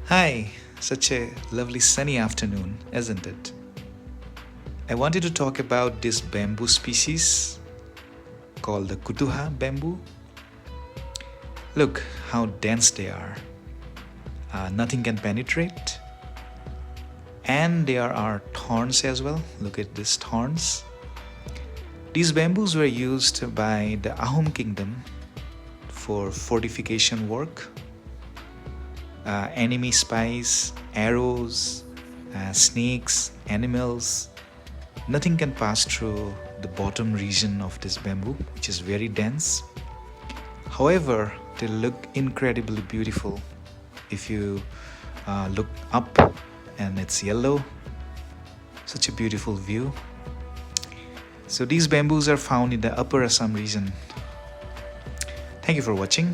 Hi, such a lovely sunny afternoon, isn't it? I wanted to talk about this bamboo species called the Kutuha bamboo. Look how dense they are. Nothing can penetrate. And there are thorns as well. Look at these thorns. These bamboos were used by the Ahom kingdom for fortification work. Enemy spies, arrows, snakes, animals. Nothing can pass through the bottom region of this bamboo, which is very dense. However, they look incredibly beautiful if you look up and it's yellow. Such a beautiful view. So these bamboos are found in the upper Assam region. Thank you for watching.